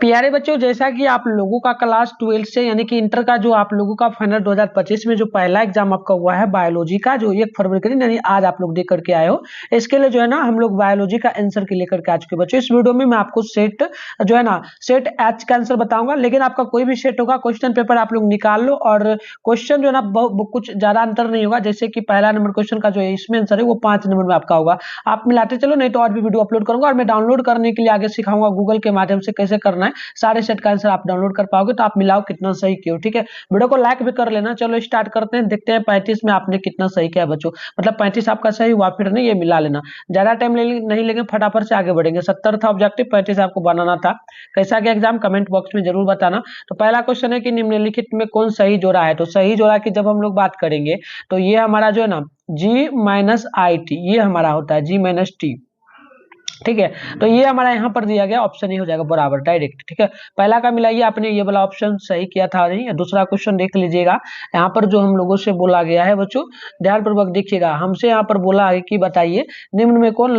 प्यारे बच्चों, जैसा कि आप लोगों का क्लास 12 से यानी कि इंटर का जो आप लोगों का फाइनल 2025 में जो पहला एग्जाम आपका हुआ है बायोलॉजी का, जो 1 फरवरी के दिन यानी आज आप लोग दे करके आए हो, इसके लिए जो है ना हम लोग बायोलॉजी का आंसर के लेकर के आ चुके बच्चों। इस वीडियो में मैं आपको सेट जो है ना सेट एच का आंसर बताऊंगा, लेकिन आपका कोई भी सेट होगा, क्वेश्चन पेपर आप लोग निकाल लो और क्वेश्चन जो है ना कुछ ज्यादा अंतर नहीं होगा। जैसे कि पहला नंबर क्वेश्चन का जो है इसमें आंसर है वो 5 नंबर में आपका होगा। आप मिलाते चलो, नहीं तो और भी वीडियो अपलोड करूंगा और मैं डाउनलोड करने के लिए आगे सिखाऊंगा गूगल के माध्यम से कैसे करना है। सारे सेट का आंसर आप डाउनलोड कर पाओगे, तो आप मिलाओ कितना सही किया, ठीक है। वीडियो को लाइक भी कर लेना। चलो स्टार्ट करते हैं, देखते हैं 35 में आपने कितना सही किया बच्चों। मतलब 35 आपका सही हुआ फिर नहीं, ये मिला लेना। ज्यादा टाइम नहीं लेंगे, फटाफट से आगे बढ़ेंगे। 70 था ऑब्जेक्टिव, 35 आपको बनाना था। कैसा गया एग्जाम कमेंट बॉक्स में जरूर बताना। तो पहला क्वेश्चन है कि निम्नलिखित में कौन सही जोड़ा है। तो सही जोड़ा की जब हम लोग बात करेंगे तो ये हमारा जो है ना G-IT ये हमारा होता है G-T, ठीक है। तो ये हमारा यहाँ पर दिया गया ऑप्शन ही हो जाएगा बराबर डायरेक्ट, ठीक है। पहला का मिलाइए, आपने ये वाला ऑप्शन सही किया था नहीं। दूसरा क्वेश्चन देख लीजिएगा, यहाँ पर जो हम लोगों से बोला गया है बच्चों, ध्यानपूर्वक देखिएगा। हमसे यहाँ पर बोला है कि बताइए निम्न में कौन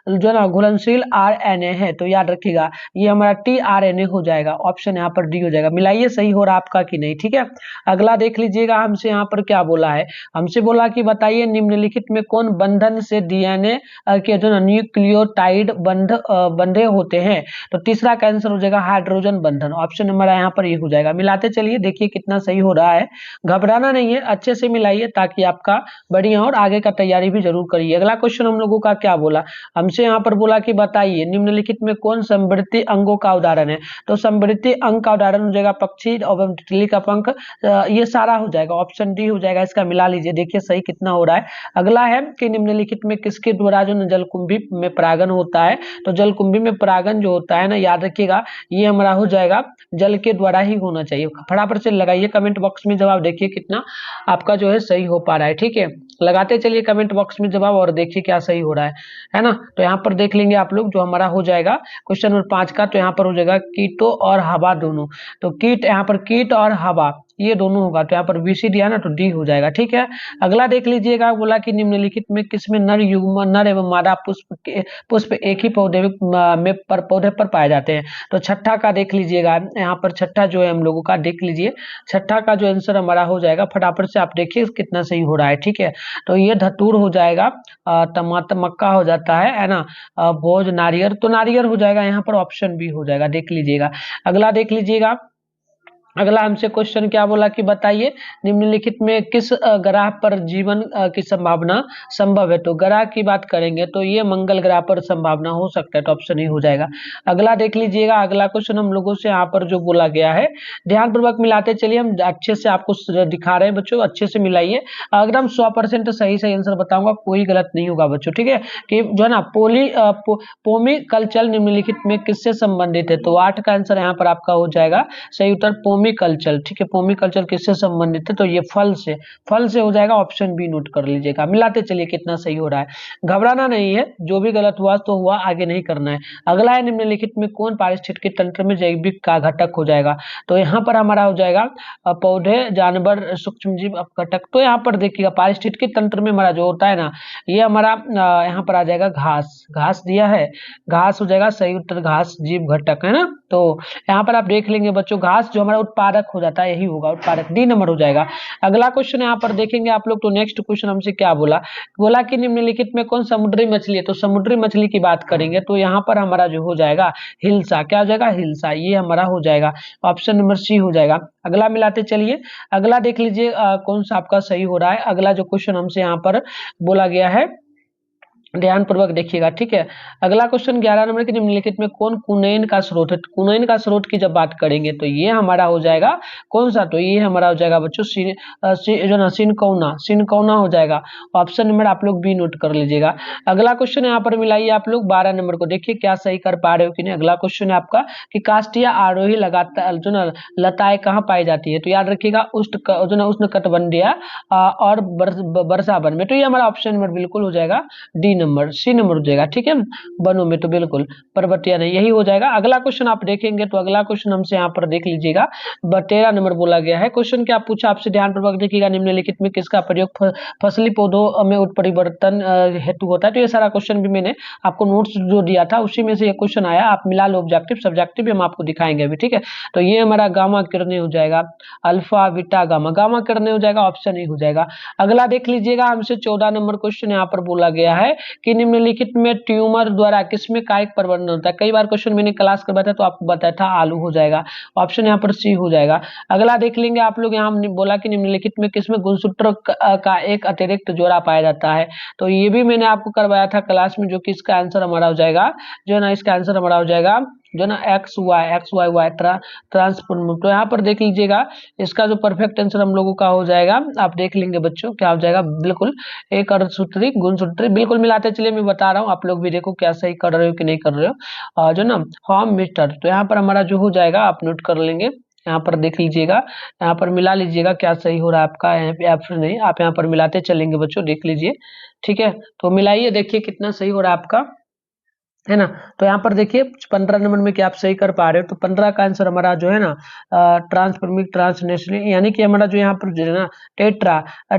जो है ना घुलनशील RNA है। तो याद रखिएगा ये हमारा tRNA हो जाएगा, ऑप्शन यहाँ पर डी हो जाएगा। मिलाइए सही हो रहा आपका कि नहीं, ठीक है। अगला देख लीजिएगा, हमसे यहाँ पर क्या बोला है। हमसे बोला कि बताइए निम्नलिखित में कौन बंधन से DNA के जो न्यूक्लियोटाइड बंधे होते हैं। तो तीसरा का आंसर हो जाएगा हाइड्रोजन बंधन, ऑप्शन हमारा यहाँ पर ये हो जाएगा। मिलाते चलिए, देखिए कितना सही हो रहा है। घबराना नहीं है, अच्छे से मिलाइए ताकि आपका बढ़िया और आगे का तैयारी भी जरूर करिए। अगला क्वेश्चन हम लोगों का क्या बोला, हमसे यहाँ पर बोला कि बताइए निम्नलिखित में कौन समृद्धि अंगों का उदाहरण है। तो समृद्धि अंग का उदाहरण हो जाएगा पक्षी एवं तितली का पंख, ये सारा हो जाएगा, ऑप्शन डी हो जाएगा। इसका मिला लीजिए, देखिए सही कितना हो रहा है। अगला है कि निम्नलिखित में किसके द्वारा जो जलकुंभी में परागन होता है। तो जलकुंभी में परागन जो होता है ना, याद रखिएगा ये हमारा हो जाएगा जल के द्वारा ही होना चाहिए। फटाफट से लगाइए कमेंट बॉक्स में जवाब, देखिए कितना आपका जो है सही हो पा रहा है, ठीक है। लगाते चलिए कमेंट बॉक्स में जवाब और देखिए क्या सही हो रहा है ना। तो यहाँ पर देख लेंगे आप लोग, जो हमारा हो जाएगा क्वेश्चन नंबर 5 का, तो यहाँ पर हो जाएगा कीटों और हवा दोनों। तो कीट, यहाँ पर कीट और हवा ये दोनों होगा, तो यहाँ पर BC दिया ना, तो डी हो जाएगा, ठीक है। अगला देख लीजिएगा, बोला कि निम्नलिखित में किसमें नर युग्म नर एवं मादा पुष्प एक ही पौधे में पौधे पर पाए जाते हैं। तो छठा का देख लीजिएगा, यहाँ पर छठा जो है हम लोगों का देख लीजिए, छठा का जो आंसर हमारा हो जाएगा, फटाफट से आप देखिए कितना सही हो रहा है, ठीक है। तो ये धतूर हो जाएगा, टमाटर मक्का हो जाता है ना, भोज नारियर, तो नारियर हो जाएगा, यहाँ पर ऑप्शन बी हो जाएगा, देख लीजिएगा। अगला देख लीजिएगा, अगला हमसे क्वेश्चन क्या बोला कि बताइए निम्नलिखित में किस ग्रह पर जीवन की संभावना संभव है। तो ग्रह की बात करेंगे तो ये मंगल ग्रह पर संभावना हो सकता है, तो ऑप्शन ही हो जाएगा। अगला देख लीजिएगा, अगला क्वेश्चन हम लोगों से यहाँ पर जो बोला गया है, ध्यानपूर्वक मिलाते चलिए, हम अच्छे से आपको दिखा रहे हैं बच्चों, अच्छे से मिलाइए। एकदम 100% सही सही आंसर बताऊंगा, कोई गलत नहीं होगा बच्चों, ठीक है। कि जो है ना पोमी कल्चर निम्नलिखित में किससे संबंधित है। तो 8 का आंसर यहाँ पर आपका हो जाएगा सही उत्तर पोमी कल्चर, ठीक है। पोमी कल्चर किससे संबंधित है, तो ये फल से हो जाएगा, ऑप्शन बी नोट कर लीजिएगा। मिलाते चलिए कितना सही हो रहा है, घबराना नहीं है, जो भी गलत हुआ तो हुआ, आगे नहीं करना है। अगला है निम्नलिखित में कौन पारिस्थितिकी तंत्र में जैविक का घटक हो जाएगा। तो यहाँ पर हमारा हो जाएगा पौधे जानवर सूक्ष्म जीव घटक। तो यहाँ पर देखिएगा पारिस्थितिकी तंत्र में हमारा जो होता है ना, ये हमारा यहाँ पर आ जाएगा घास दिया है, घास हो जाएगा सही उत्तर, घास जीव घटक है ना। तो यहाँ पर आप देख लेंगे बच्चों, घास जो हमारा उत्पादक हो जाता है यही होगा उत्पादक, डी नंबर हो जाएगा। अगला क्वेश्चन यहाँ पर देखेंगे आप लोग, तो नेक्स्ट क्वेश्चन हमसे क्या बोला कि निम्नलिखित में कौन समुद्री मछली है। तो समुद्री मछली की बात करेंगे तो यहाँ पर हमारा जो हो जाएगा हिल्सा, क्या हो जाएगा हिल्सा, ये हमारा हो जाएगा, ऑप्शन नंबर सी हो जाएगा। अगला मिलाते चलिए, अगला देख लीजिए कौन सा आपका सही हो रहा है। अगला जो क्वेश्चन हमसे यहाँ पर बोला गया है, ध्यानपूर्वक देखिएगा, ठीक है। अगला क्वेश्चन 11 नंबर के निम्नलिखित में कौन कुनैन का स्रोत है। कुनैन का स्रोत की जब बात करेंगे तो ये हमारा हो जाएगा कौन सा, तो ये हमारा हो जाएगा बच्चों जो ना सिनकौना हो जाएगा, ऑप्शन नंबर आप लोग बी नोट कर लीजिएगा। अगला क्वेश्चन यहाँ पर मिलाइए आप लोग 12 नंबर को, देखिए क्या सही कर पा रहे हो कि नहीं। अगला क्वेश्चन है आपका कि काष्ठीय आरोही लगातार जो ना लताएं कहाँ पाई जाती है। तो याद रखिएगा उष्ण कटिबंधीय और वर्षा वन में, तो ये हमारा ऑप्शन नंबर बिल्कुल हो जाएगा डी सी नंबर हो जाएगा, ठीक है। वनों में तो बिल्कुल, पर्वतीय नहीं, यही हो जाएगा। अगला क्वेश्चन आप देखेंगे तो अगला क्वेश्चन हमसे यहाँ पर देख लीजिएगा, 13 नंबर बोला गया है। क्वेश्चन क्या पूछा आपसे, ध्यानपूर्वक देखिएगा। निम्नलिखित में किसका प्रयोग फसली पौधों में उत्परिवर्तन हेतु होता है। तो ये सारा क्वेश्चन भी मैंने आपको नोट्स जो दिया था उसी में से ये क्वेश्चन आया। आप मिला लो, ऑब्जेक्टिव सब्जेक्टिव भी हम आपको दिखाएंगे अभी, ठीक है। तो ये हमारा गामा किरणें हो जाएगा, अल्फा बीटा गामा, गामा किरणें हो जाएगा, ऑप्शन ए हो जाएगा। अगला देख लीजिएगा, हमसे 14 नंबर क्वेश्चन यहाँ पर बोला गया है कि निम्नलिखित में ट्यूमर द्वारा किसमें कायिक प्रवर्धन होता है। कई बार क्वेश्चन मैंने क्लास करवाया था तो आपको बताया था, आलू हो जाएगा, ऑप्शन यहाँ पर सी हो जाएगा। अगला देख लेंगे आप लोग, यहाँ बोला कि निम्नलिखित में किसमें गुणसूत्र का एक अतिरिक्त जोड़ा पाया जाता है। तो ये भी मैंने आपको करवाया था क्लास में, जो कि इसका आंसर हमारा हो जाएगा, जो है ना, इसका आंसर हमारा हो जाएगा जो ना एक्स वाई वाई ट्रांसफॉर्म। तो यहाँ पर देख लीजिएगा, इसका जो परफेक्ट आंसर हम लोगों का हो जाएगा, आप देख लेंगे बच्चों क्या हो जाएगा, बिल्कुल एक अर्धसूत्री गुणसूत्री, बिल्कुल मिलाते चलिए, मैं बता रहा हूँ, आप लोग भी देखो क्या सही कर रहे हो कि नहीं कर रहे हो, जो ना होम मिस्टर। तो यहाँ पर हमारा जो हो जाएगा आप नोट कर लेंगे, यहाँ पर देख लीजिएगा, यहाँ पर मिला लीजिएगा क्या सही हो रहा है आपका, यहाँ पे ऑप्शन नहीं, आप यहाँ पर मिलाते चलेंगे बच्चों, देख लीजिए, ठीक है। तो मिलाइए, देखिए कितना सही हो रहा है आपका, है ना। तो यहाँ पर देखिए 15 नंबर में क्या आप सही कर पा रहे हो। तो 15 का आंसर हमारा जो है ना ट्रांसफॉर्मिक ट्रांसनेशनल, यानी कि हमारा जो यहाँ पर जो है ना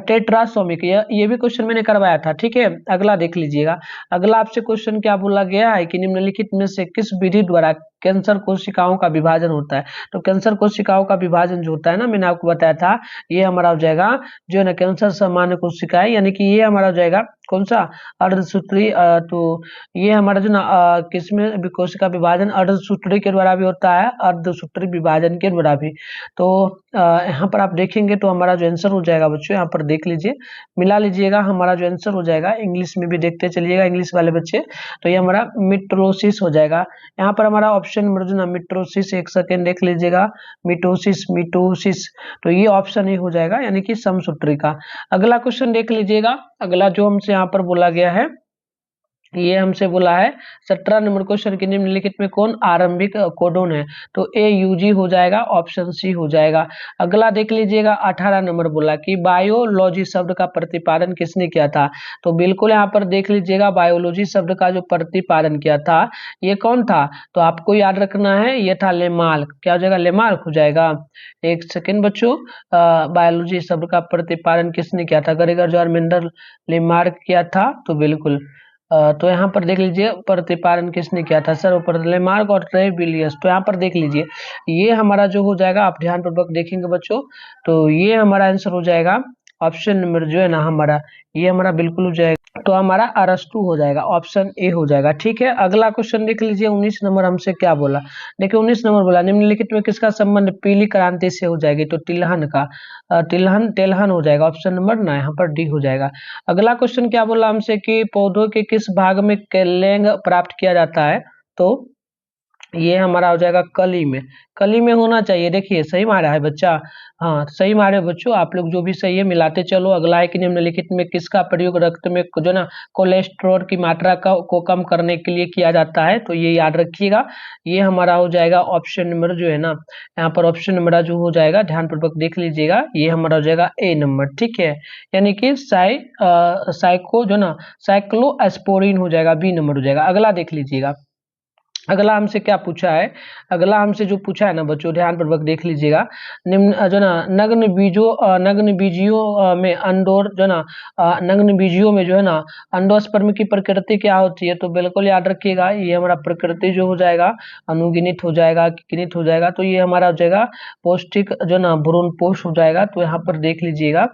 टेट्रासोमिक, ये भी क्वेश्चन मैंने करवाया था, ठीक है। अगला देख लीजिएगा, अगला आपसे क्वेश्चन क्या बोला गया है कि निम्नलिखित में से किस विधि द्वारा कैंसर कोशिकाओं का विभाजन होता है। तो कैंसर कोशिकाओं का विभाजन जो होता है ना, मैंने आपको बताया था, ये हमारा हो जाएगा जो है ना कैंसर सामान्य कोशिकाएं, यानी कि ये हमारा हो जाएगा कौन सा, अर्धसूत्री। तो ये हमारा जो ना किसमें कोशिका विभाजन अर्धसूत्री के द्वारा भी होता है, अर्धसूत्री विभाजन के द्वारा भी। तो यहाँ पर आप देखेंगे तो हमारा जो आंसर हो जाएगा बच्चों, यहाँ पर देख लीजिए, मिला लीजिएगा, हमारा जो आंसर हो जाएगा, इंग्लिश में भी देखते चलिएगा इंग्लिश वाले बच्चे, तो ये हमारा मिट्रोसिस हो जाएगा। यहाँ पर हमारा ऑप्शन नंबर जो ना मिट्रोसिस, एक सेकेंड देख लीजिएगा, मिटोसिस मिटोसिस, तो ये ऑप्शन ही हो जाएगा, यानी कि समसूत्री का। अगला क्वेश्चन देख लीजिएगा, अगला जो हमसे यहाँ पर बोला गया है, ये हमसे बोला है 17 नंबर क्वेश्चन की निम्नलिखित में कौन आरंभिक कोडोन है। तो ए यूजी हो जाएगा, ऑप्शन सी हो जाएगा। अगला देख लीजिएगा 18 नंबर बोला कि बायोलॉजी शब्द का प्रतिपादन किसने किया था। तो बिल्कुल यहाँ पर देख लीजिएगा, बायोलॉजी शब्द का जो प्रतिपादन किया था ये कौन था, तो आपको याद रखना है, ये था लेमार्क। क्या हो जाएगा, लेमार्क हो जाएगा। एक सेकेंड बच्चों, बायोलॉजी शब्द का प्रतिपादन किसने किया था, गरेगर जॉर्ज मेंडल लेमार्क किया था। तो बिल्कुल तो यहाँ पर देख लीजिए प्रतिपादन किसने किया था, सर्वप्रथम लेमार्क और ट्रेविलियस। तो यहाँ पर देख लीजिए, ये हमारा जो हो जाएगा, आप ध्यान पूर्वक देखेंगे बच्चों, तो ये हमारा आंसर हो जाएगा ऑप्शन नंबर जो है ना हमारा, ये हमारा बिल्कुल हो जाएगा, तो हमारा अरस्तु हो जाएगा, ऑप्शन ए हो जाएगा, ठीक है। अगला क्वेश्चन देख लीजिए 19 नंबर हमसे क्या बोला, देखिए 19 नंबर बोला निम्नलिखित में किसका संबंध पीली क्रांति से हो जाएगी। तो तिलहन का, तिलहन तेलहन हो जाएगा, ऑप्शन नंबर ना, यहाँ पर डी हो जाएगा। अगला क्वेश्चन क्या बोला हमसे कि पौधों के किस भाग में कैलेंग प्राप्त किया जाता है। तो ये हमारा हो जाएगा कली में, कली में होना चाहिए, देखिए सही मारा है बच्चा, हाँ सही मारे बच्चों, आप लोग जो भी सही है मिलाते चलो। अगला है कि निम्नलिखित में किसका प्रयोग रक्त में जो ना कोलेस्ट्रॉल की मात्रा को कम करने के लिए किया जाता है। तो ये याद रखिएगा, ये हमारा हो जाएगा ऑप्शन नंबर जो है ना, यहाँ पर ऑप्शन नंबर जो हो जाएगा, ध्यान पूर्वक देख लीजिएगा, ये हमारा हो जाएगा ए नंबर, ठीक है। यानी कि साइको जो ना साइक्लोएस्पोरिन हो जाएगा, बी नंबर हो जाएगा। अगला देख लीजिएगा, अगला हमसे क्या पूछा है, अगला हमसे जो पूछा है ना बच्चों, ध्यान पूर्वक देख लीजिएगा, निम्न जो ना नग्न बीजियों में अंडोर जो ना नग्न बीजियों में जो है ना अंडोस्पर्म की प्रकृति क्या होती है। तो बिल्कुल याद रखिएगा, ये हमारा प्रकृति जो हो जाएगा अनुगिनित हो जाएगा, गिनित हो जाएगा, तो ये हमारा हो जाएगा पौष्टिक जो ना भ्रूण पोष हो जाएगा। तो यहाँ पर देख लीजिएगा,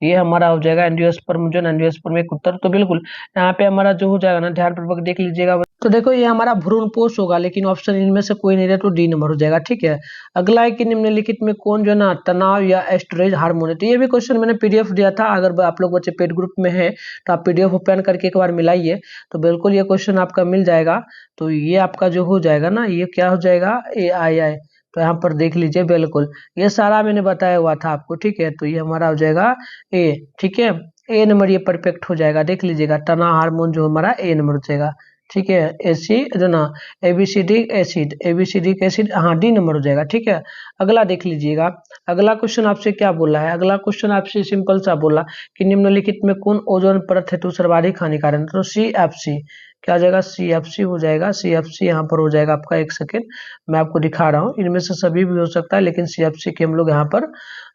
ये हमारा हो जाएगा एंजियोस्पर्म जो ना एंजियोस्पर्म एक उत्तर। तो बिल्कुल यहाँ पे हमारा जो हो जाएगा ना, ध्यान पूर्वक देख लीजिएगा, तो देखो ये हमारा भ्रूण पोष होगा, लेकिन ऑप्शन इनमें से कोई नहीं रहा, तो डी नंबर हो जाएगा, ठीक है। अगला है कि निम्नलिखित में कौन जो ना तनाव या एस्ट्रेज हार्मोन है। तो ये भी क्वेश्चन मैंने पीडीएफ दिया था, अगर आप लोग बच्चे पेड ग्रुप में है तो आप पीडीएफ ओपन करके एक बार मिलाइए, तो बिल्कुल ये क्वेश्चन आपका मिल जाएगा। तो ये आपका जो हो जाएगा ना, ये क्या हो जाएगा, ए आई आई। तो यहाँ पर देख लीजिए, बिल्कुल ये सारा मैंने बताया हुआ था आपको, ठीक है। तो ये हमारा हो जाएगा ए, ठीक है, ए नंबर ये परफेक्ट हो जाएगा, देख लीजिएगा तनाव हार्मोन जो हमारा ए नंबर हो जाएगा, ठीक है, एसिड जो ना एबिसिडिक एसिड, एबिसिडिक एसिड, हाँ डी नंबर हो जाएगा। ठीक है, अगला देख लीजिएगा। अगला क्वेश्चन आपसे क्या बोला है, अगला क्वेश्चन आपसे सिंपल सा बोला कि निम्नलिखित में कौन ओजोन परत हेतु सर्वाधिक हानिकारक है, तो CFC क्या हो जाएगा, CFC हो जाएगा। CFC यहाँ पर हो जाएगा आपका, एक सेकेंड मैं आपको दिखा रहा हूँ, इनमें से सभी भी हो सकता है लेकिन CFC की हम लोग यहाँ पर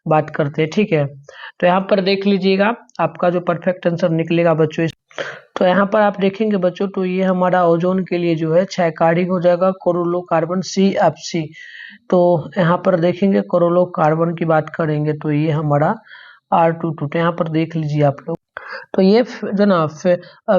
बात करते हैं। ठीक है, तो यहाँ पर देख लीजिएगा आपका जो परफेक्ट आंसर निकलेगा बच्चों। तो यहाँ पर आप देखेंगे बच्चों, तो ये हमारा ओजोन के लिए जो है क्षयकारी हो जाएगा क्लोरोकार्बन CFC। तो यहाँ पर देखेंगे क्लोरोकार्बन की बात करेंगे तो ये हमारा R22। तो यहाँ पर देख लीजिए आप लोग, तो ये जो ना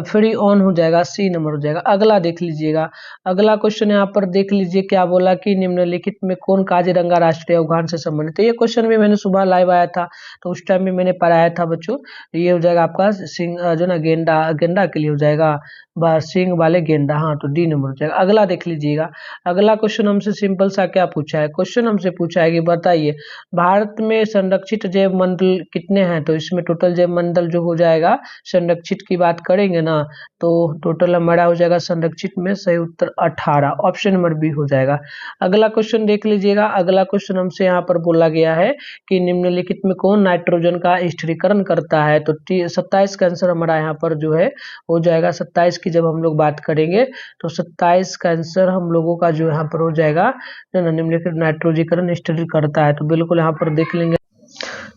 फ्री ऑन हो जाएगा, C नंबर हो जाएगा। अगला देख लीजिएगा, अगला क्वेश्चन यहाँ पर देख लीजिए क्या बोला कि निम्नलिखित में कौन काजीरंगा राष्ट्रीय उद्यान से संबंधित है। तो ये क्वेश्चन भी मैंने सुबह लाइव आया था, तो उस टाइम भी मैंने पढ़ाया था बच्चों। ये हो जाएगा आपका सिंह जो ना गेंडा, गेंडा के लिए हो जाएगा, सिंह वाले गेंडा, हाँ तो D नंबर हो जाएगा। अगला देख लीजिएगा, अगला क्वेश्चन हमसे सिंपल सा क्या पूछा है, क्वेश्चन हमसे पूछा है कि बताइए भारत में संरक्षित जैव मंडल कितने हैं। तो इसमें टोटल जैव मंडल जो हो जाएगा, संरक्षित की बात करेंगे ना, तो टोटल हमारा हो जाएगा संरक्षित में सही उत्तर 18, ऑप्शन नंबर बी हो जाएगा। अगला क्वेश्चन देख लीजिएगा, अगला क्वेश्चन हमसे यहाँ पर बोला गया है कि निम्नलिखित में कौन नाइट्रोजन का स्थिरीकरण करता है। तो 27 का आंसर हमारा यहाँ पर जो है हो जाएगा। 27 की जब हम लोग बात करेंगे तो 27 का आंसर हम लोगों का जो यहाँ पर हो जाएगा, निम्नलिखित नाइट्रोजीकरण स्थिर करता है। तो बिल्कुल यहाँ पर देख लेंगे,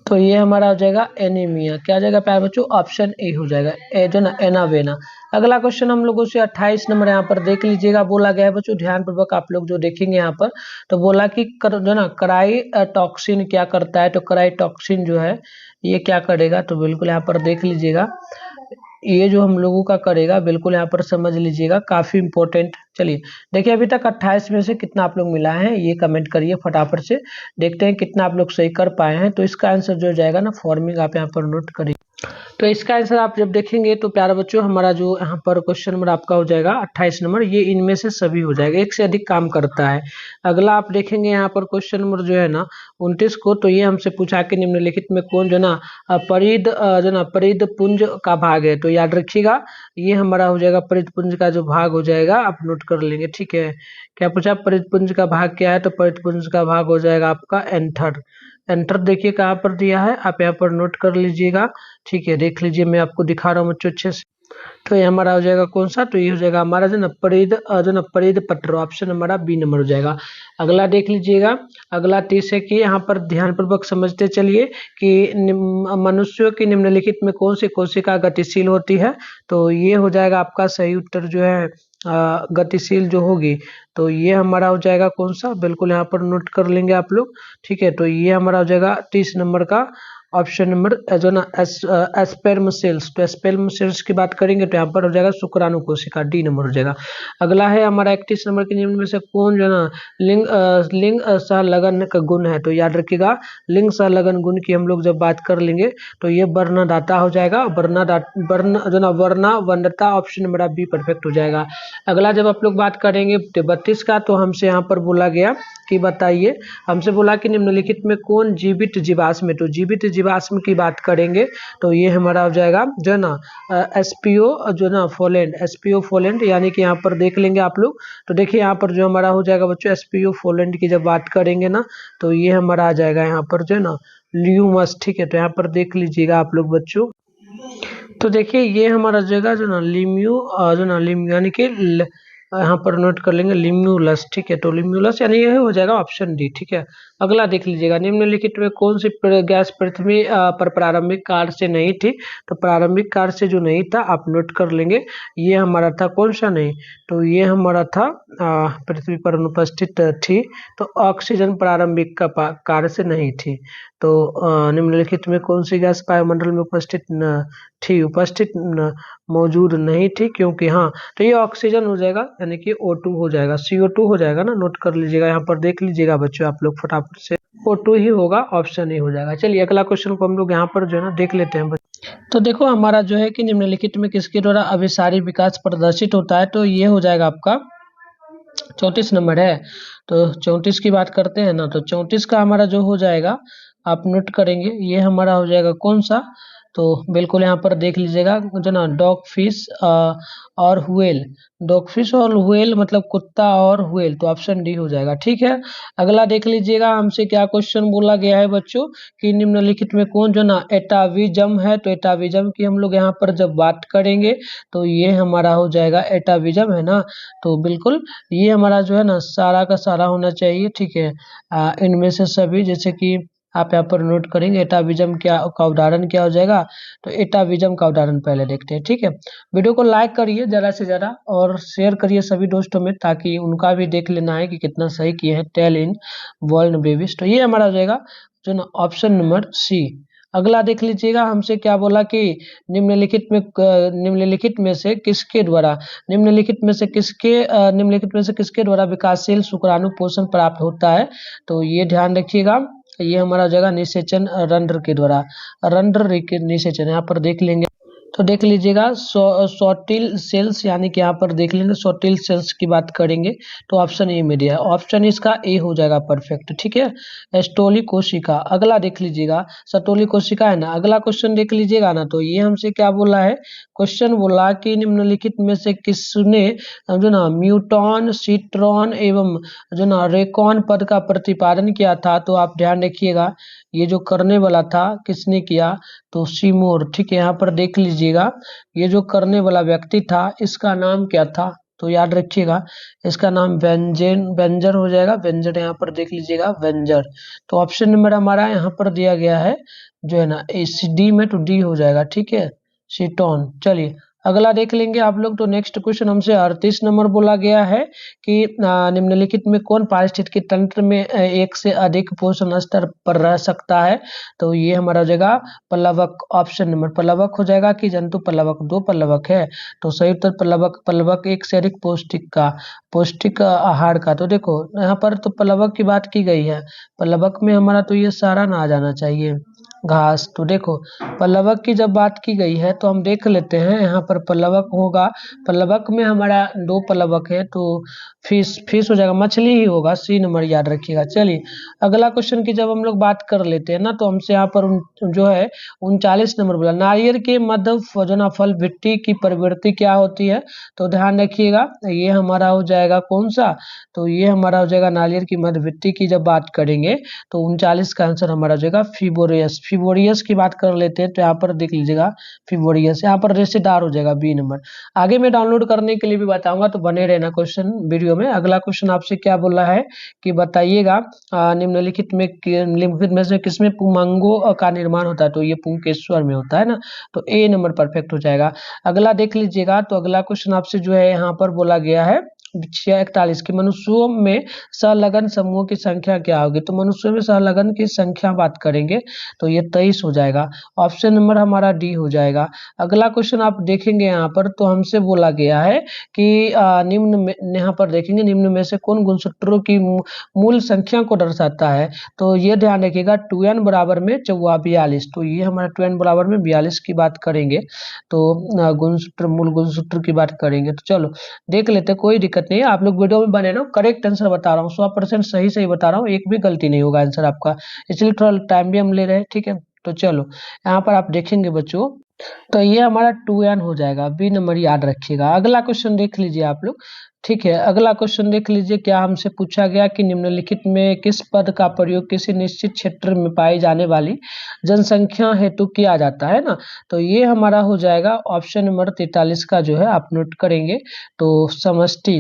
तो ये हमारा हो जाएगा एनीमिया, क्या हो जाएगा प्यारे बच्चों, ऑप्शन ए हो जाएगा, ए जो ना एनावेना। अगला क्वेश्चन हम लोगों से 28 नंबर यहाँ पर देख लीजिएगा, बोला गया है बच्चों, ध्यान पूर्वक आप लोग जो देखेंगे यहाँ पर, तो बोला कि जो ना कराई टॉक्सिन क्या करता है। तो कराई टॉक्सिन जो है ये क्या करेगा, तो बिल्कुल यहाँ पर देख लीजिएगा, ये जो हम लोगों का करेगा, बिल्कुल यहाँ पर समझ लीजिएगा, काफी इंपॉर्टेंट। चलिए देखिए अभी तक 28 में से कितना आप लोग मिला है ये कमेंट करिए फटाफट से, देखते हैं कितना आप लोग सही कर पाए हैं। तो इसका आंसर जो जाएगा ना, फॉर्मिंग आप यहाँ पर नोट करिए। तो इसका आंसर आप जब देखेंगे तो प्यारे बच्चों हमारा जो यहाँ पर क्वेश्चन नंबर आपका हो जाएगा 28 नंबर, ये इनमें से सभी हो जाएगा, एक से अधिक काम करता है। अगला आप देखेंगे यहाँ पर क्वेश्चन नंबर जो है ना 29 को, तो ये हमसे पूछा कि निम्नलिखित में कौन जो ना परिध जो ना परिध पुंज का भाग है। तो याद रखिएगा ये हमारा हो जाएगा परिध पुंज का जो भाग हो जाएगा, आप नोट कर लेंगे। ठीक है, क्या पूछा, परिध पुंज का भाग क्या है, तो परिध पुंज का भाग हो जाएगा आपका एंथर। एंटर देखिए कहाँ पर दिया है, आप यहाँ पर नोट कर लीजिएगा। ठीक है, देख लीजिए मैं आपको दिखा रहा हूँ बच्चों अच्छे से। तो ये हमारा हो जाएगा कौन सा, तो ये हो जाएगा हमारा जो ना परिध पत्र, ऑप्शन हमारा बी नंबर हो जाएगा। अगला देख लीजिएगा, अगला 30 है कि यहाँ पर ध्यानपूर्वक समझते चलिए कि मनुष्यों की निम्नलिखित में कौन सी कोशिका गतिशील होती है। तो ये हो जाएगा आपका सही उत्तर जो है गतिशील जो होगी, तो ये हमारा हो जाएगा कौन सा, बिल्कुल यहाँ पर नोट कर लेंगे आप लोग। ठीक है, तो ये हमारा हो जाएगा 30 नंबर का ऑप्शन नंबर जो ना एस्पर्म सेल्स। तो एस्पर्म सेल्स की बात करेंगे तो यहाँ पर हो जाएगा शुक्राणु कोशिका, डी नंबर हो जाएगा। अगला है हमारा 31 नंबर के निम्न में से कौन जो ना लिंग सहलगन का गुण है। तो याद रखिएगा लिंग सहलगन गुण की हम लोग जब बात कर लेंगे तो ये वर्णदाता हो जाएगा, वर्णा वंडता, ऑप्शन नंबर बी परफेक्ट हो जाएगा। अगला जब आप लोग बात करेंगे 32 का, तो हमसे यहाँ पर बोला गया कि बताइए, हमसे बोला कि निम्नलिखित में कौन जीवित जीवाश्म। तो जीवित जीवाश्म की बात करेंगे तो ये हमारा हो जाएगा जो ना एसपीओ जो ना फोलेंट, एसपीओ फोलेंट, यानी कि यहाँ पर देख लेंगे आप लोग। तो देखिए यहाँ पर जो हमारा हो जाएगा बच्चों एसपीओ फोलेंट की जब बात करेंगे ना, तो ये हमारा आ जाएगा यहाँ पर जो है ना ल्यूमस। ठीक है, तो यहाँ पर देख लीजिएगा आप लोग बच्चों, तो देखिए ये हमारा जगह जो ना लिम्यू यानी कि यहाँ पर नोट कर लेंगे लिम्यूलस। ठीक है, तो लिम्यूलस यानी ये हो जाएगा ऑप्शन डी। ठीक है, अगला देख लीजिएगा, निम्नलिखित में कौन सी गैस पृथ्वी पर प्रारंभिक कार्य से नहीं थी। तो प्रारंभिक कार्य से जो नहीं था आप नोट कर लेंगे, ये हमारा था कौन सा नहीं, तो ये हमारा था पृथ्वी पर अनुपस्थित थी। तो ऑक्सीजन प्रारंभिक का कार्य से नहीं थी। तो निम्नलिखित में कौन सी गैस वायुमंडल में उपस्थित मौजूद नहीं थी, क्योंकि हाँ, तो ये ऑक्सीजन हो जाएगा यानी कि O2 हो जाएगा, CO2 हो जाएगा ना, नोट कर लीजिएगा। यहाँ पर देख लीजिएगा बच्चों आप लोग फटाफट से, O2 ही होगा, ऑप्शन ए हो जाएगा। चलिए अगला क्वेश्चन को हम लोग यहाँ पर जो है ना देख लेते हैं। तो देखो हमारा जो है कि निम्नलिखित में किसके द्वारा अभिसारी विकास प्रदर्शित होता है। तो ये हो जाएगा आपका 34 नंबर है। तो 34 की बात करते हैं ना, तो 34 का हमारा जो हो जाएगा आप नोट करेंगे, ये हमारा हो जाएगा कौन सा, तो बिल्कुल यहाँ पर देख लीजिएगा जो ना डॉग फिश और व्हेल, डॉग फिश और व्हेल मतलब कुत्ता और व्हेल, तो ऑप्शन डी हो जाएगा। ठीक है, अगला देख लीजिएगा हमसे क्या क्वेश्चन बोला गया है बच्चों कि निम्नलिखित में कौन जो ना एटाविज्म है, तो एटाविज्म की हम लोग यहाँ पर जब बात करेंगे तो ये हमारा हो जाएगा एटाविज्म है ना, तो बिल्कुल ये हमारा जो है ना सारा का सारा होना चाहिए। ठीक है, इनमें से सभी, जैसे कि आप यहाँ पर नोट करेंगे एटाविज्म क्या का उदाहरण क्या हो जाएगा, तो एटाविज्म का उदाहरण पहले देखते हैं। ठीक है, वीडियो को लाइक करिए ज़्यादा से ज़्यादा और शेयर करिए सभी दोस्तों में, ताकि उनका भी देख लेना है कि कितना सही किए हैं टेल इन वर्ल्ड बेबीज, तो ये हमारा हो जाएगा जो ना ऑप्शन नंबर सी। अगला देख लीजिएगा हमसे क्या बोला कि निम्नलिखित में से किसके द्वारा निम्नलिखित में से किसके द्वारा विकासशील शुक्राणु पोषण प्राप्त होता है, तो ये ध्यान रखिएगा, ये हमारा जगह निषेचन रंध्र के द्वारा, रंध्र के निषेचन यहाँ पर देख लेंगे, तो देख लीजिएगा सॉटिल सेल्स, यानी कि यहाँ पर देख लेंगे सॉटिल सेल्स की बात करेंगे, तो ऑप्शन ए में दिया है, ऑप्शन इसका ए हो जाएगा परफेक्ट। ठीक है, एस्टोली कोशिका। अगला देख लीजिएगा सटोली कोशिका है ना, अगला क्वेश्चन देख लीजिएगा ना, तो ये हमसे क्या बोला है, क्वेश्चन बोला कि निम्नलिखित में से किसने जो ना म्यूटॉन, सीट्रॉन एवं जो ना रेकॉन पद का प्रतिपादन किया था, तो आप ध्यान रखिएगा ये जो करने वाला था किसने किया, तो सीमोर। ठीक है, यहाँ पर देख लीजिएगा ये जो करने वाला व्यक्ति था इसका नाम क्या था, तो याद रखिएगा इसका नाम वेंजर हो जाएगा, वेंजर यहाँ पर देख लीजिएगा वेंजर, तो ऑप्शन नंबर हमारा यहाँ पर दिया गया है जो है ना डी में, तो डी हो जाएगा। ठीक है, सीटोन। चलिए अगला देख लेंगे आप लोग, तो नेक्स्ट क्वेश्चन हमसे 38 नंबर बोला गया है कि निम्नलिखित में कौन पारिस्थितिकी तंत्र में एक से अधिक पोषण स्तर पर रह सकता है, तो ये हमारा जगह पल्लवक, ऑप्शन नंबर पल्लवक हो जाएगा कि जंतु पल्लवक, दो पल्लवक है, तो सही उत्तर पल्लवक, पल्लवक एक से अधिक पौष्टिक आहार का, तो देखो यहाँ पर तो पल्लवक की बात की गई है, पल्लवक में हमारा तो ये सारा ना आ जाना चाहिए घास, तो देखो पल्लवक की जब बात की गई है तो हम देख लेते हैं यहाँ पर पल्लवक होगा, पल्लवक में हमारा दो पल्लवक है, तो फिश हो जाएगा, मछली ही होगा, सी नंबर याद रखिएगा। चलिए अगला क्वेश्चन की जब हम लोग बात कर लेते हैं ना, तो हमसे यहाँ पर जो है 39 नंबर बोला, नारियल के मध्य जो फल भिट्टी की प्रवृत्ति क्या होती है, तो ध्यान रखिएगा ये हमारा हो जाएगा कौन सा, तो ये हमारा हो जाएगा नारियल की मध्य भिट्टी की जब बात करेंगे तो 39 का आंसर हमारा हो जाएगा फिबोरियस। फिबोरियस की बात कर लेते हैं, तो यहाँ पर देख लीजिएगा फिबोरियस, यहाँ पर रेशेदार हो जाएगा बी नंबर। आगे मैं डाउनलोड करने के लिए भी बताऊंगा, तो बने रहना क्वेश्चन वीडियो में। अगला क्वेश्चन आपसे क्या बोला है कि बताइएगा निम्नलिखित में से किसमें पुमांगों का निर्माण होता है, तो ये पुंकेश्वर में होता है ना, तो ए नंबर परफेक्ट हो जाएगा। अगला देख लीजिएगा, तो अगला क्वेश्चन आपसे जो है यहाँ पर बोला गया है 41 की मनुष्यों में सहलगन समूह की संख्या क्या होगी, तो मनुष्यों में सहलगन की संख्या बात करेंगे तो ये 23 हो जाएगा, ऑप्शन नंबर हमारा डी हो जाएगा। अगला क्वेश्चन आप देखेंगे यहाँ पर, तो हमसे बोला गया है कि निम्न में, यहाँ पर देखेंगे निम्न में से कौन गुणसूत्रों की मूल संख्या को दर्शाता है, तो ये ध्यान रखिएगा 2n बराबर में 42, तो ये हमारा 2n बराबर में 42 की बात करेंगे, तो गुणसूत्र मूल गुणसूत्र की बात करेंगे, तो चलो देख लेते, कोई दिक्कत नहीं है, आप लोग वीडियो में बने ना, करेक्ट आंसर बता रहा हूँ, 100% सही बता रहा हूँ, एक भी गलती नहीं होगा आंसर आपका, इसलिए थोड़ा टाइम भी हम ले रहे हैं। ठीक है, तो चलो यहाँ पर आप देखेंगे बच्चों, तो ये हमारा 2n हो जाएगा, बी नंबर याद रखिएगा। अगला क्वेश्चन देख लीजिए आप लोग। ठीक है, अगला क्वेश्चन देख लीजिए, क्या हमसे पूछा गया कि निम्नलिखित में किस पद का प्रयोग किसी निश्चित क्षेत्र में पाई जाने वाली जनसंख्या हेतु किया जाता है ना, तो ये हमारा हो जाएगा ऑप्शन नंबर 43 का जो है आप नोट करेंगे, तो समष्टि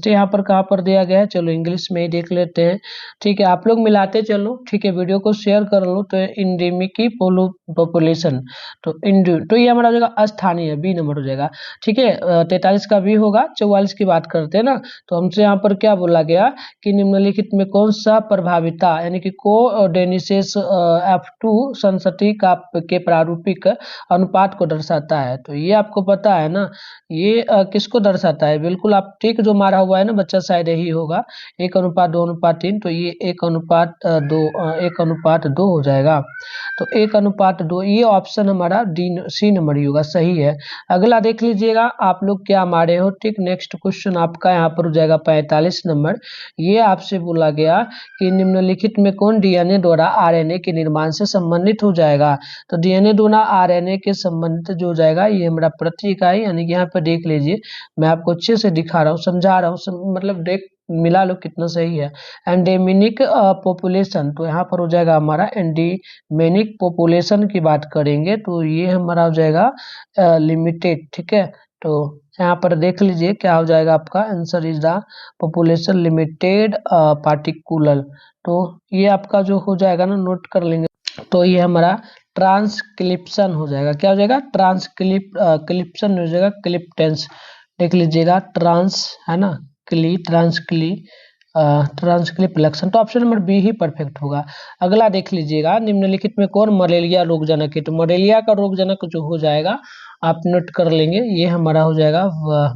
यहाँ पर कहाँ पर दिया गया है, चलो इंग्लिश में ही देख लेते हैं। ठीक है, आप लोग मिलाते चलो, ठीक है, वीडियो को शेयर कर लो, तो इंडेमिक पॉपुलेशन, तो ये हमारा हो जाएगा अस्थानीय, बी नंबर हो जाएगा। ठीक है, 43 का बी होगा। 44 की बात करते हैं ना, तो हमसे यहाँ पर क्या बोला गया कि निम्नलिखित में कौन सा प्रभाविता यानी कि कोडेनिसेस F2 संसति का के प्रारूपिक अनुपात को दर्शाता है, तो ये आपको पता है ना, ये किसको दर्शाता है, बिल्कुल आप ठीक जो मारा हुआ है ना बच्चा शायद यही होगा, 1:2:3, तो ये 1:2 हो जाएगा, तो 1:2, ये ऑप्शन हमारा सी नंबर ही होगा, सही है। अगला देख लीजिएगा आप लोग क्या मारे हो। ठीक, नेक्स्ट क्वेश्चन आप आपका यहाँ पर हो जाएगा 45 नंबर। ये आपसे बोला गया कि निम्नलिखित में कौन डीएनए द्वारा आरएनए के निर्माण से संबंधित हो जाएगा। तो डीएनए द्वारा आरएनए के संबंधित जो हो जाएगा ये हमारा प्रति इकाई, यानी कि यहाँ पर देख लीजिए, मैं आपको अच्छे से दिखा रहा हूँ, समझा रहा हूँ, मतलब देख मिला लो कितना सही है। एंडेमिनिक पॉपुलेशन, तो यहाँ पर हो जाएगा हमारा एंडेमिनिक पॉपुलेशन की बात करेंगे तो ये हमारा हो जाएगा लिमिटेड। ठीक है, तो यहाँ पर देख लीजिए क्या हो जाएगा, आपका answer is the population limited particular. तो ये आपका जो हो जाएगा ना, नोट कर लेंगे। तो ये हमारा ट्रांसक्रिप्शन हो जाएगा, क्या हो जाएगा, ट्रांसक्रिप्शन हो जाएगा, क्लिप्टेंस देख लीजिएगा, ट्रांस है ना, ट्रांसक्रिप्शन। तो ऑप्शन नंबर बी ही परफेक्ट होगा। अगला देख लीजिएगा, निम्नलिखित में कौन मलेरिया रोगजनक है। तो मलेरिया का रोगजनक जो हो जाएगा आप नोट कर लेंगे, ये हमारा हो जाएगा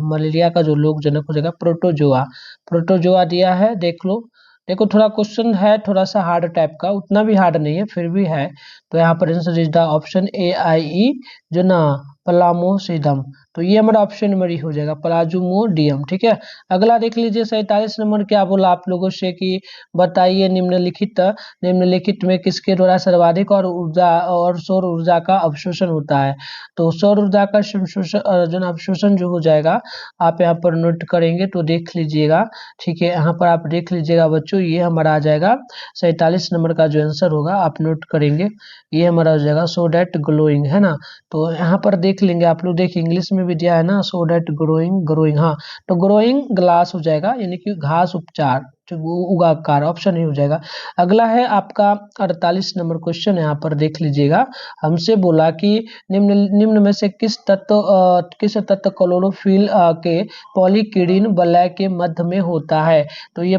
मलेरिया का जो रोगजनक हो जाएगा प्रोटोजोआ। प्रोटोजोआ दिया है, देख लो। देखो थोड़ा क्वेश्चन है थोड़ा सा हार्ड टाइप का, उतना भी हार्ड नहीं है फिर भी है। तो यहाँ पर answer is the option A I E जो ना प्लामोसिडम। तो ये हमारा ऑप्शन नंबर ही हो जाएगा, प्लाज्मोडियम। ठीक है, अगला देख लीजिए 47 नंबर क्या बोला आप लोगों से कि बताइए निम्नलिखित में किसके द्वारा सर्वाधिक और ऊर्जा और सौर ऊर्जा का अवशोषण होता है। तो सौर ऊर्जा का जो अवशोषण जो हो जाएगा आप यहाँ पर नोट करेंगे तो देख लीजिएगा। ठीक है, यहाँ पर आप देख लीजिएगा बच्चों, ये हमारा आ जाएगा 47 नंबर का जो आंसर होगा आप नोट करेंगे, ये हमारा हो जाएगा सो डैट ग्लोइंग, है ना। तो यहाँ पर देख लेंगे आप लोग, देखिए इंग्लिश में भी दिया है ना, सो डैट ग्रोइंग, हाँ तो ग्रोइंग ग्लास हो जाएगा, यानी कि घास उपचार उगाकार, ऑप्शन ही हो जाएगा। अगला है आपका 48 नंबर क्वेश्चन, यहाँ पर देख लीजिएगा, हमसे बोला कि निम्न में से किस तत्व क्लोरोफिल के पॉलीक्लोरीन वलय के मध्य में होता है। तो ये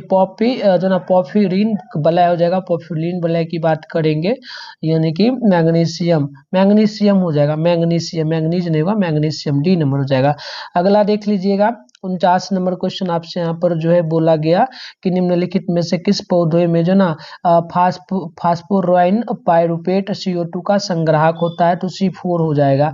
जो ना पॉर्फिरिन वलय हो जाएगा, पॉर्फिरिन वलय की बात करेंगे, यानी कि मैग्नीशियम हो जाएगा, मैग्नीज नहीं होगा, मैग्नीशियम, डी नंबर हो जाएगा। अगला देख लीजिएगा 49 नंबर क्वेश्चन आपसे यहाँ पर जो है बोला गया कि निम्नलिखित में से किस पौधे में जो ना फास्फोराइन पाइरूवेट CO2 का संग्राहक होता है। तो C4 हो जाएगा,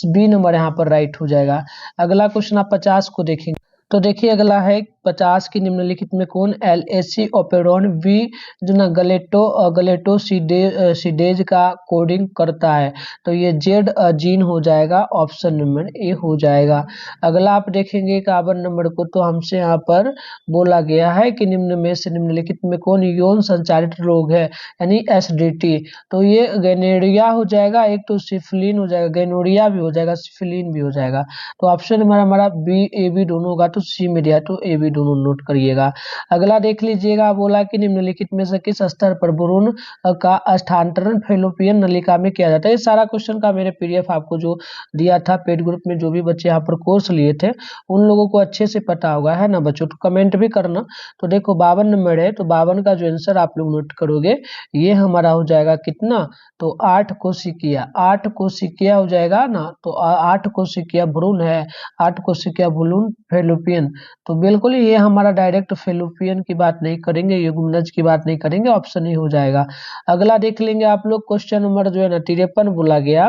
बी नंबर यहाँ पर राइट हो जाएगा। अगला क्वेश्चन आप 50 को देखेंगे तो देखिए अगला है 50 की निम्नलिखित में कौन LAC ओपेरॉन बी जो ना गलेटो सीडेज का कोडिंग करता है। तो ये जेड जीन हो जाएगा, ऑप्शन नंबर ए हो जाएगा। अगला आप देखेंगे 51 नंबर को, तो हमसे यहाँ पर बोला गया है कि निम्न में से निम्नलिखित में कौन यौन संचारित रोग है, यानी SDT। तो ये गैनोरिया हो जाएगा, एक तो सिफिलिन हो जाएगा, गैनोरिया भी हो जाएगा, सिफिलिन भी हो जाएगा। तो ऑप्शन नंबर हमारा बी ए बी दोनों होगा, तो सी में दिया तो ए बी दोनों नोट करिएगा। अगला देख लीजिएगा, बोला कि निम्नलिखित में से किस स्तर पर भ्रूण का स्थानांतरण फेलोपियन नलिका में किया जाता है। ये सारा क्वेश्चन का मेरे PDF आपको जो दिया था पेड ग्रुप में, जो भी बच्चे यहाँ पर कोर्स लिए थे उन लोगों को अच्छे से पता होगा, है ना बच्चों। तो कमेंट भी करना। तो देखो 52 नंबर है, तो 52 का जो आंसर आप लोग नोट करोगे ये हमारा हो जाएगा कितना, तो 8 कोशिकिया हो जाएगा ना। तो 8 कोशिकिया भ्रूण है, 8 कोशिकिया भ्रूण फेलोपियन। तो बिल्कुल ये हमारा डायरेक्ट फेलोपियन की बात नहीं करेंगे, ये गुमनज की बात नहीं करेंगे, ऑप्शन ही हो जाएगा। अगला देख लेंगे आप लोग, क्वेश्चन नंबर जो है ना 53 बोला गया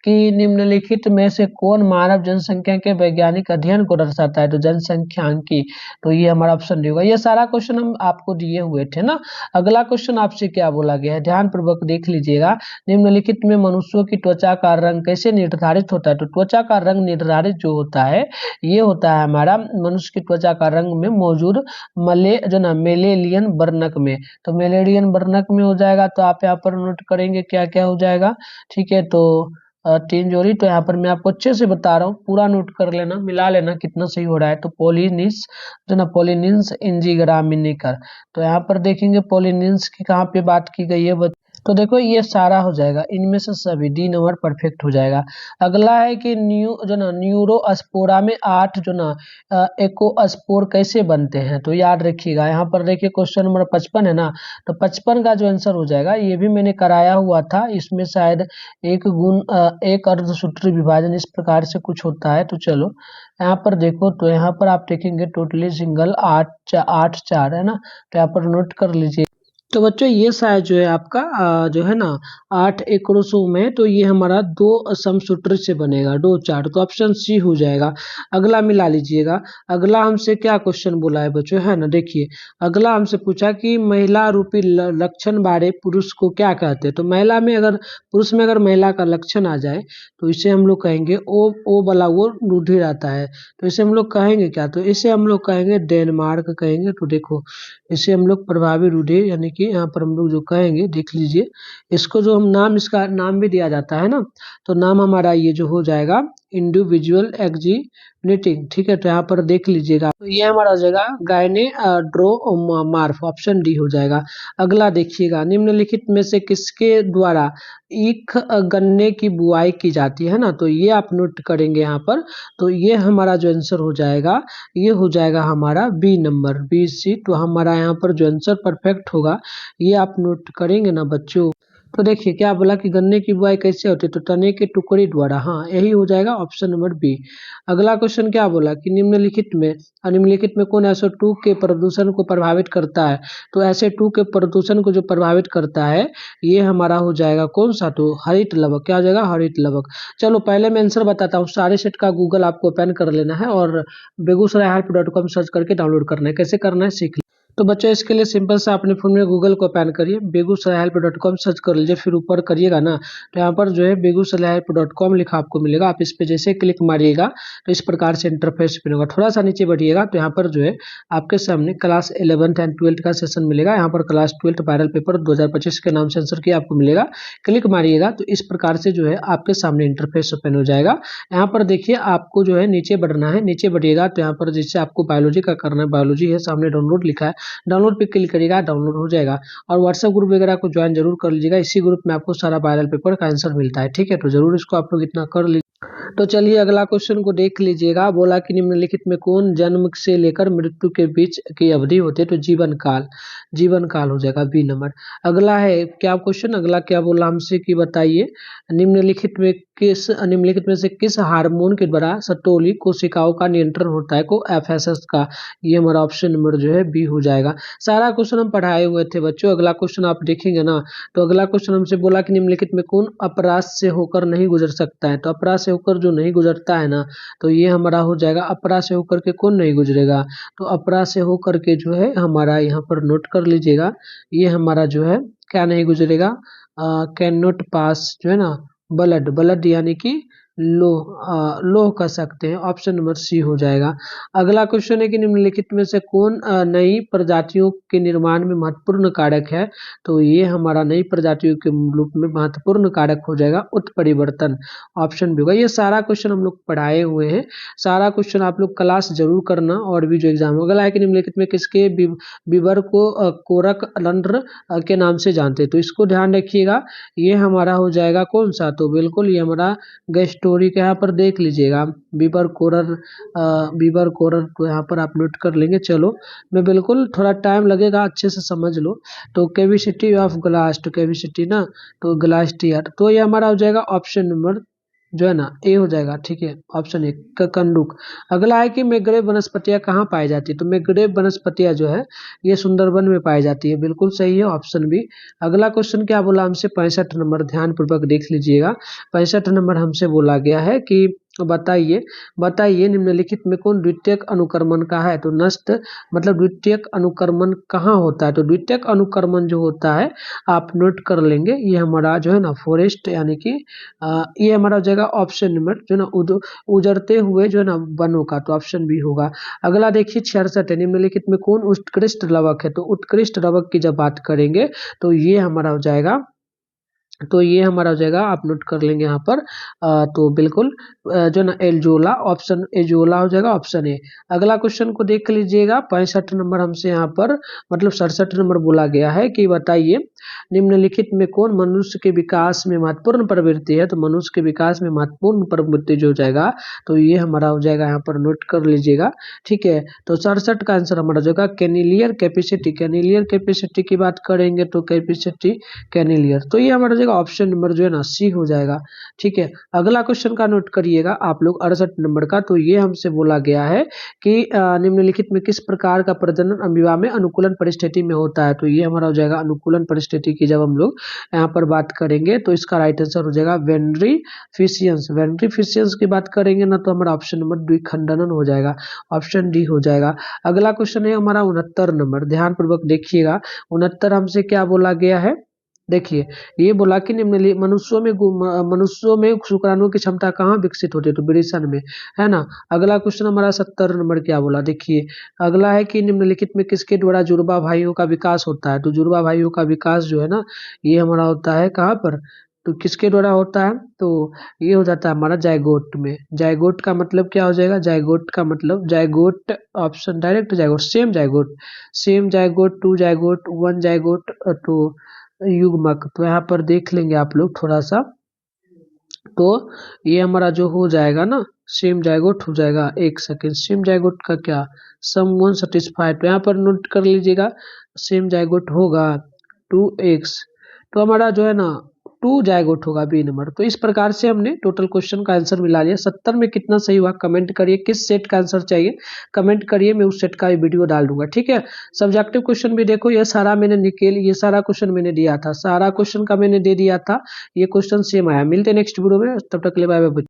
कि निम्नलिखित में से कौन मानव जनसंख्या के वैज्ञानिक अध्ययन को दर्शाता है। तो जनसंख्यांकी, तो ये हमारा ऑप्शन नहीं होगा। ये सारा क्वेश्चन हम आपको दिए हुए थे ना। अगला क्वेश्चन आपसे क्या बोला गया है, ध्यान पूर्वक देख लीजिएगा। निम्नलिखित में मनुष्यों की त्वचा का रंग कैसे निर्धारित होता है। तो त्वचा का रंग निर्धारित जो होता है ये होता है हमारा मनुष्य की त्वचा का रंग में मौजूद मेलेलियन वर्णक में। तो मेलेरियन वर्णक में हो जाएगा। तो आप यहाँ पर नोट करेंगे क्या क्या हो जाएगा। ठीक है, तो 3 जोड़ी, तो यहाँ पर मैं आपको अच्छे से बता रहा हूँ, पूरा नोट कर लेना, मिला लेना कितना सही हो रहा है। तो पोलिनिस इंजीग्रामिनिकर, तो यहाँ पर देखेंगे पोलिनिस की कहाँ पे बात की गई है। तो देखो ये सारा हो जाएगा, इनमें से सभी, डी नंबर परफेक्ट हो जाएगा। अगला है कि न्यूरोस्पोरा में 8 एकोस्पोर कैसे बनते हैं। तो याद रखिएगा, यहाँ पर देखिए क्वेश्चन नंबर 55 है ना, तो 55 का जो आंसर हो जाएगा, ये भी मैंने कराया हुआ था, इसमें शायद एक अर्धसूत्री विभाजन इस प्रकार से कुछ होता है। तो चलो यहाँ पर देखो, तो यहाँ पर आप देखेंगे टोटली सिंगल 8 4 है ना। तो यहाँ पर नोट कर लीजिए। तो बच्चों ये शायद जो है आपका जो है ना 8 एकड़ों में, तो ये हमारा दो समसूत्र से बनेगा, दो चार्ट, तो ऑप्शन सी हो जाएगा। अगला मिला लीजिएगा। अगला हमसे क्या क्वेश्चन बोला है बच्चों, है ना, देखिए अगला हमसे पूछा कि महिला रूपी लक्षण बारे पुरुष को क्या कहते हैं। तो महिला में अगर पुरुष में अगर महिला का लक्षण आ जाए तो इसे हम लोग कहेंगे ओ वाला वो रूढ़ि रहता है, तो इसे हम लोग कहेंगे क्या, तो इसे हम लोग कहेंगे डेनमार्क कहेंगे। तो देखो इसे हम लोग प्रभावी रूढ़ि यानी कि यहाँ पर हम लोग जो कहेंगे देख लीजिए, इसको जो हम नाम, इसका नाम भी दिया जाता है ना, तो नाम हमारा ये जो हो जाएगा इंडिविजुअल एक्जिनेटिंग, ठीक है। तो यहाँ पर देख लीजिएगा, तो ये हमारा हो जाएगा गायने ड्रोमार्फ, ऑप्शन डी हो जाएगा। अगला देखिएगा, निम्नलिखित में से किसके द्वारा ईख गन्ने की बुआई की जाती है ना, तो ये आप नोट करेंगे यहाँ पर। तो ये हमारा जो आंसर हो जाएगा, ये हो जाएगा हमारा बी नंबर, बी सी। तो हमारा यहाँ पर जो आंसर परफेक्ट होगा ये आप नोट करेंगे ना बच्चों। तो देखिए क्या बोला कि गन्ने की बुआई कैसे होती है, तो तने के टुकड़ी द्वारा, हाँ यही हो जाएगा ऑप्शन नंबर बी। अगला क्वेश्चन क्या बोला कि निम्नलिखित में कौन SO2 के प्रदूषण को प्रभावित करता है। तो SO2 के प्रदूषण को जो प्रभावित करता है ये हमारा हो जाएगा कौन सा, तो हरित लवक, क्या हो जाएगा हरित लवक। चलो पहले मैं आंसर बताता हूँ, सारे सेट का गूगल आपको ओपन कर लेना है और begusarayhelp.com सर्च करके डाउनलोड करना है। कैसे करना है सीख। तो बच्चों इसके लिए सिंपल सा अपने फोन में गूगल को ओपन करिए, begusarayhelp.com सर्च कर लीजिए, फिर ऊपर करिएगा ना तो यहाँ पर जो है begusarayhelp.com लिखा आपको मिलेगा। आप इस पे जैसे क्लिक मारिएगा तो इस प्रकार से इंटरफेस बनेगा। थोड़ा सा नीचे बढ़िएगा तो यहाँ पर जो है आपके सामने क्लास 11th एंड 12th का सेशन मिलेगा। यहाँ पर क्लास 12th वायरल पेपर 2025 के नाम से आंसर किया आपको मिलेगा। क्लिक मारिएगा तो इस प्रकार से जो है आपके सामने इंटरफेस ओपन हो जाएगा। यहाँ पर देखिए आपको जो है नीचे बढ़ना है, नीचे बढ़िएगा तो यहाँ पर जैसे आपको बायोलॉजी का करना है, बायोलॉजी है, सामने डाउनलोड लिखा है, डाउनलोड पे क्लिक करिएगा, डाउनलोड हो जाएगा। और व्हाट्सएप ग्रुप वगैरह को ज्वाइन जरूर कर लीजिएगा, इसी ग्रुप में आपको सारा वायरल पेपर का आंसर मिलता है, ठीक है। तो जरूर इसको आप लोग इतना कर लीजिए। तो चलिए अगला क्वेश्चन को देख लीजिएगा। बोला कि निम्नलिखित में कौन जन्म से लेकर मृत्यु के बीच की अवधि होती है, तो जीवन काल, जीवन काल हो जाएगा बी नंबर। अगला है क्या क्वेश्चन, अगला क्या बोला हमसे कि बताइए निम्नलिखित में से किस हार्मोन के द्वारा सतोली कोशिकाओं का नियंत्रण होता है, को FSH का। ये हमारा ऑप्शन नंबर जो है बी हो जाएगा। सारा क्वेश्चन हम पढ़ाए हुए थे बच्चों। अगला क्वेश्चन आप देखेंगे ना तो अगला क्वेश्चन हमसे बोला कि निम्नलिखित में कौन अपराध से होकर नहीं गुजर सकता है। तो अपराध से होकर जो नहीं गुजरता है ना तो ये हमारा हो जाएगा, अपराध से होकर के कौन नहीं गुजरेगा, तो अपराध से होकर के जो है हमारा यहाँ पर नोट कर लीजिएगा, ये हमारा जो है क्या नहीं गुजरेगा, कैन नॉट पास जो है ना ब्लड, ब्लड यानी कि लो कह सकते हैं, ऑप्शन नंबर सी हो जाएगा। अगला क्वेश्चन है कि निम्नलिखित में से कौन नई प्रजातियों के निर्माण में महत्वपूर्ण कारक है। तो ये हमारा नई प्रजातियों के रूप में महत्वपूर्ण कारक हो जाएगा उत्परिवर्तन, ऑप्शन भी होगा। ये सारा क्वेश्चन हम लोग पढ़ाए हुए हैं, सारा क्वेश्चन आप लोग क्लास जरूर करना और भी जो एग्जाम। अगला है कि निम्नलिखित में किसके विवर को कोरक लंड्र के नाम से जानते हैं। तो इसको ध्यान रखिएगा, ये हमारा हो जाएगा कौन सा, तो बिल्कुल ये हमारा गेस्टोरी के यहाँ पर देख लीजिएगा, बीबर कोरर को यहाँ पर आप नोट कर लेंगे। चलो मैं बिल्कुल थोड़ा टाइम लगेगा, अच्छे से समझ लो। तो कैविसिटी ऑफ ग्लास, तो कैविसिटी ना तो ग्लास टीयर, तो ये हमारा हो जाएगा ऑप्शन नंबर जो है ना ए हो जाएगा, ठीक है, ऑप्शन ए कंडूक। अगला है कि मेघरेब वनस्पतियां कहाँ पाई जाती है। तो मेघरेब वनस्पतियां जो है ये सुंदरबन में पाई जाती है, बिल्कुल सही है, ऑप्शन बी। अगला क्वेश्चन क्या बोला हमसे, 65 नंबर, ध्यान पूर्वक देख लीजिएगा। 65 नंबर हमसे बोला गया है कि बताइए निम्नलिखित में कौन द्वितीयक अनुक्रमण का है। तो नष्ट मतलब द्वितीयक अनुक्रमण कहाँ होता है। तो द्वितीयक अनुक्रमण जो होता है आप नोट कर लेंगे, ये हमारा जो है ना फॉरेस्ट यानी कि ये हमारा हो जाएगा ऑप्शन नंबर जो ना उजड़ते हुए जो है ना वनों का, तो ऑप्शन बी होगा। अगला देखिए 66 है, निम्नलिखित में कौन उत्कृष्ट लवक है। तो उत्कृष्ट लवक की जब बात करेंगे तो ये हमारा हो जाएगा, तो ये हमारा हो जाएगा, आप नोट कर लेंगे यहाँ पर। तो बिल्कुल जो ना एल्जोला, ऑप्शन एजोला हो जाएगा, ऑप्शन ए। अगला क्वेश्चन को देख लीजिएगा, 65 नंबर हमसे यहाँ पर मतलब 67 नंबर बोला गया है कि बताइए निम्नलिखित में कौन मनुष्य के विकास में महत्वपूर्ण प्रवृत्ति है? तो मनुष्य के विकास में महत्वपूर्ण प्रवृत्ति जो हो जाएगा तो ये हमारा हो जाएगा, यहाँ पर नोट कर लीजिएगा। ठीक है, तो 67 का आंसर हमारा जो है कैनिलियर कैपेसिटी। कैनिलियर कैपेसिटी की बात करेंगे तो कैपेसिटी कैनिलियर, तो ये हमारा जो ऑप्शन नंबर जो है ना सी हो जाएगा। ठीक है, अगला क्वेश्चन का नोट करिएगा आप लोग 68 नंबर का। तो ये हमसे बोला गया है कि निम्नलिखित में किस प्रकार का प्रजनन अमीबा में अनुकूलन परिस्थिति में होता है? तो ये हमारा हो जाएगा अनुकूलन परिस्थिति की जब हम लोग यहाँ पर बात करेंगे तो इसका राइट आंसर हो जाएगा वेनरीफिशियंस। वेनरीफिशियंस की बात करेंगे ना तो हमारा ऑप्शन नंबर द्विखंडन हो जाएगा, ऑप्शन डी हो जाएगा। अगला क्वेश्चन है हमारा 69 नंबर, ध्यान पूर्वक देखिएगा। 69 हमसे क्या बोला गया है? देखिए, ये बोला कि मनुष्यों में शुक्राणुओं की क्षमता कहाँ विकसित होती है? तो वृषण में, है ना। अगला क्वेश्चन हमारा 70 नंबर क्या बोला? देखिए, अगला है कि निम्नलिखित में किसके द्वारा जुड़वा भाइयों का विकास होता है? तो जुड़वा भाइयों का विकास जो है ना, ये हमारा होता है कहाँ पर? तो किसके द्वारा होता है? तो ये हो जाता है हमारा जायगोट में। जायगोट का मतलब क्या हो जाएगा? जायगोट का मतलब zygote, option direct zygote, same zygote, same zygote, two zygote, one zygote, तो युग्मक। तो यहाँ पर देख लेंगे आप लोग थोड़ा सा, तो ये हमारा जो हो जाएगा ना सेम जायगोट हो जाएगा। एक सेकेंड, सेम जायगोट का क्या? सम वन सेटिस्फाइड, तो यहाँ पर नोट कर लीजिएगा सेम जायगोट होगा 2x, तो हमारा जो है ना 2 जायगोट होगा बी नंबर। तो इस प्रकार से हमने टोटल क्वेश्चन का आंसर मिला लिया। 70 में कितना सही हुआ कमेंट करिए, किस सेट का आंसर चाहिए कमेंट करिए, मैं उस सेट का वीडियो डाल दूंगा। ठीक है, सब्जेक्टिव क्वेश्चन भी देखो, ये सारा मैंने निकेल, ये सारा क्वेश्चन मैंने दिया था, सारा क्वेश्चन का मैंने दे दिया था, ये क्वेश्चन सेम आया। मिलते हैं नेक्स्ट वीडियो में, तब तक के लिए बाय बाय।